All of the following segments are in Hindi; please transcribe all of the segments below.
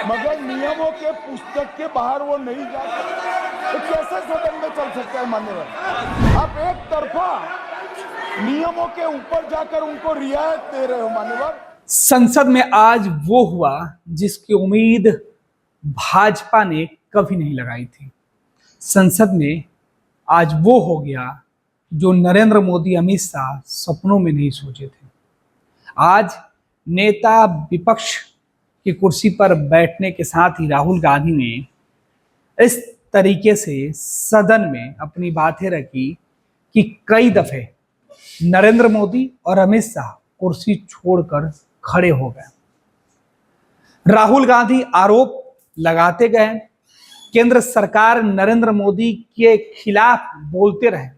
मगर नियमों के पुस्तक के बाहर वो नहीं जा सकते। तो कैसे सदन में चल सकता है मान्यवर? आप एक तरफा नियमों के ऊपर जाकर उनको रियायत दे रहे हो मान्यवर। संसद में आज वो हुआ जिसकी उम्मीद भाजपा ने कभी नहीं लगाई थी। संसद में आज वो हो गया जो नरेंद्र मोदी, अमित शाह सपनों में नहीं सोचे थे। आज नेता विपक्ष की कुर्सी पर बैठने के साथ ही राहुल गांधी ने इस तरीके से सदन में अपनी बातें रखी कि कई दफे नरेंद्र मोदी और अमित शाह कुर्सी छोड़कर खड़े हो गए। राहुल गांधी आरोप लगाते गए, केंद्र सरकार नरेंद्र मोदी के खिलाफ बोलते रहे।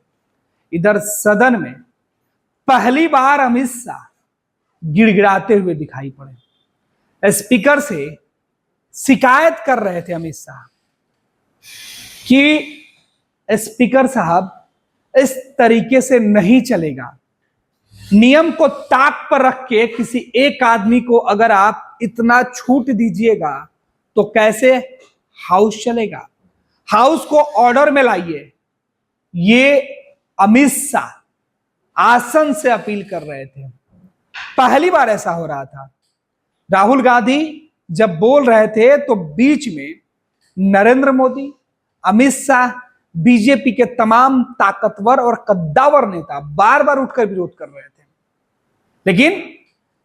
इधर सदन में पहली बार अमित शाह गिड़गिड़ाते हुए दिखाई पड़े। स्पीकर से शिकायत कर रहे थे अमित शाह कि स्पीकर साहब इस तरीके से नहीं चलेगा। नियम को ताक पर रख के किसी एक आदमी को अगर आप इतना छूट दीजिएगा तो कैसे हाउस चलेगा? हाउस को ऑर्डर में लाइए। ये अमित शाह आसन से अपील कर रहे थे। पहली बार ऐसा हो रहा था। राहुल गांधी जब बोल रहे थे तो बीच में नरेंद्र मोदी, अमित शाह, बीजेपी के तमाम ताकतवर और कद्दावर नेता बार बार उठकर विरोध कर रहे थे। लेकिन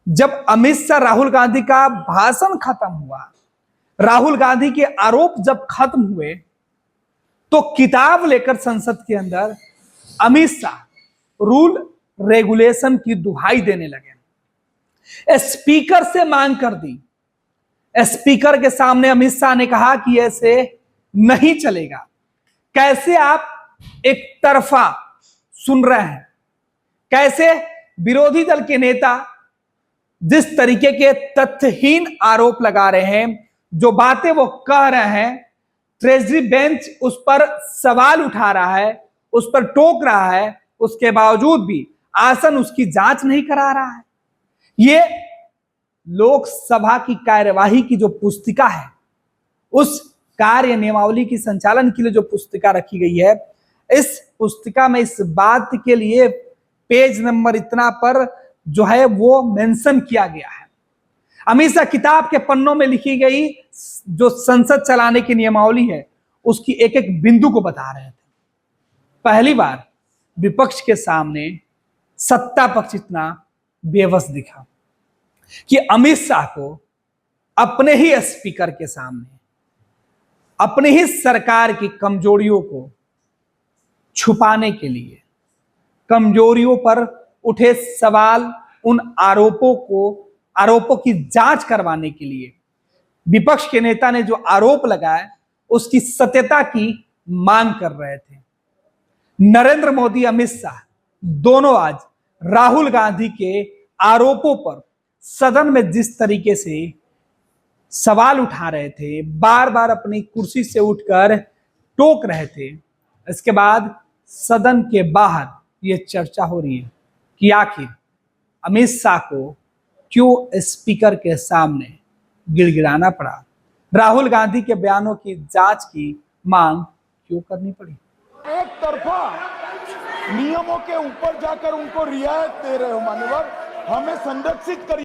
जब अमित शाह, राहुल गांधी का भाषण खत्म हुआ, राहुल गांधी के आरोप जब खत्म हुए, तो किताब लेकर संसद के अंदर अमित शाह रूल रेगुलेशन की दुहाई देने लगे। स्पीकर से मांग कर दी। स्पीकर के सामने अमित शाह ने कहा कि ऐसे नहीं चलेगा। कैसे आप एक तरफा सुन रहे हैं? कैसे विरोधी दल के नेता जिस तरीके के तथ्यहीन आरोप लगा रहे हैं, जो बातें वो कह रहे हैं, ट्रेजरी बेंच उस पर सवाल उठा रहा है, उस पर टोक रहा है, उसके बावजूद भी आसन उसकी जांच नहीं करा रहा है। ये लोकसभा की कार्यवाही की जो पुस्तिका है, उस कार्य नियमावली की संचालन के लिए जो पुस्तिका रखी गई है, इस पुस्तिका में इस बात के लिए पेज नंबर इतना पर जो है वो मेंशन किया गया है। अमित शाह किताब के पन्नों में लिखी गई जो संसद चलाने की नियमावली है, उसकी एक एक बिंदु को बता रहे थे। पहली बार विपक्ष के सामने सत्ता पक्ष इतना बेबस दिखा कि अमित शाह को अपने ही स्पीकर के सामने अपनी ही सरकार की कमजोरियों को छुपाने के लिए, कमजोरियों पर उठे सवाल, उन आरोपों की जांच करवाने के लिए विपक्ष के नेता ने जो आरोप लगाए उसकी सत्यता की मांग कर रहे थे। नरेंद्र मोदी, अमित शाह दोनों आज राहुल गांधी के आरोपों पर सदन में जिस तरीके से सवाल उठा रहे थे, बार बार अपनी कुर्सी से उठकर टोक रहे थे, इसके बाद सदन के बाहर यह चर्चा हो रही है कि आखिर अमित शाह को क्यों स्पीकर के सामने गिड़गिड़ाना पड़ा, राहुल गांधी के बयानों की जांच की मांग क्यों करनी पड़ी। एक तरफा नियमों के ऊपर जाकर उनको रियायत दे रहे हो मान्यवर। हमें संरक्षित करिए।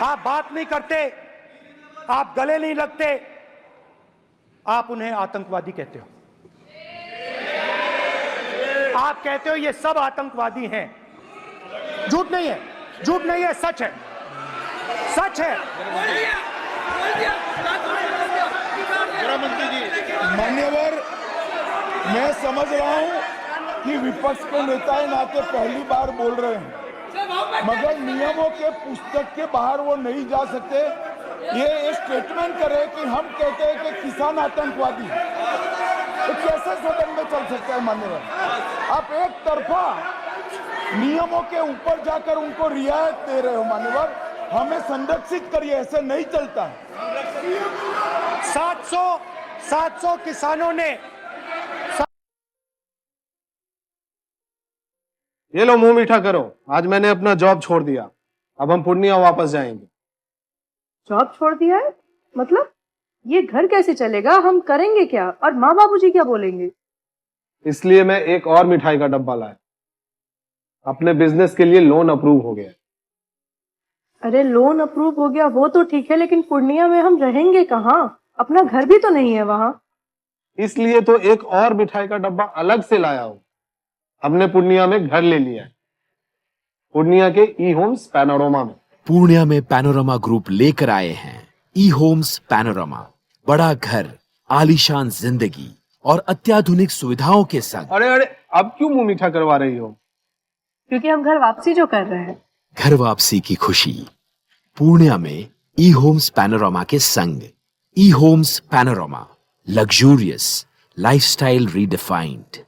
आप बात नहीं करते, आप गले नहीं लगते, आप उन्हें आतंकवादी कहते हो। आप कहते हो ये सब आतंकवादी हैं। झूठ नहीं है, झूठ नहीं है, सच है, सच है। मान्यवर, मैं समझ रहा हूं कि विपक्ष के नेता नाते पहली बार बोल रहे हैं, मगर नियमों के पुस्तक के बाहर वो नहीं जा सकते। ये स्टेटमेंट करे कि हम कहते हैं कि किसान आतंकवादी, तो कैसे सदन में चल सकता है मान्यवर? आप एक तरफा नियमों के ऊपर जाकर उनको रियायत दे रहे हो मान्यवर। हमें संरक्षित करिए, ऐसे नहीं चलता। 700 किसानों ने ये लो मुंह मीठा करो, आज मैंने अपना जॉब छोड़ दिया, अब हम पूर्णिया वापस जाएंगे। जॉब छोड़ दिया है? मतलब ये घर कैसे चलेगा? हम करेंगे क्या? और माँ बाबूजी क्या बोलेंगे? इसलिए मैं एक और मिठाई का डब्बा लाया, अपने बिजनेस के लिए लोन अप्रूव हो गया। अरे लोन अप्रूव हो गया वो तो ठीक है, लेकिन पूर्णिया में हम रहेंगे कहाँ? अपना घर भी तो नहीं है वहां। इसलिए तो एक और मिठाई का डब्बा अलग से लाया हूं। हमने पूर्णिया में घर ले लिया है, पूर्णिया के ई होम्स पैनोरमा में। पूर्णिया में पैनोरमा ग्रुप लेकर आए हैं ई होम्स पैनोरमा। बड़ा घर, आलीशान जिंदगी और अत्याधुनिक सुविधाओं के संग। अरे अरे, अब क्यों मुंह मीठा करवा रही हो? क्योंकि हम घर वापसी जो कर रहे हैं। घर वापसी की खुशी पूर्णिया में ई होम्स पैनोरमा के संग। E Homes Panorama, luxurious lifestyle redefined.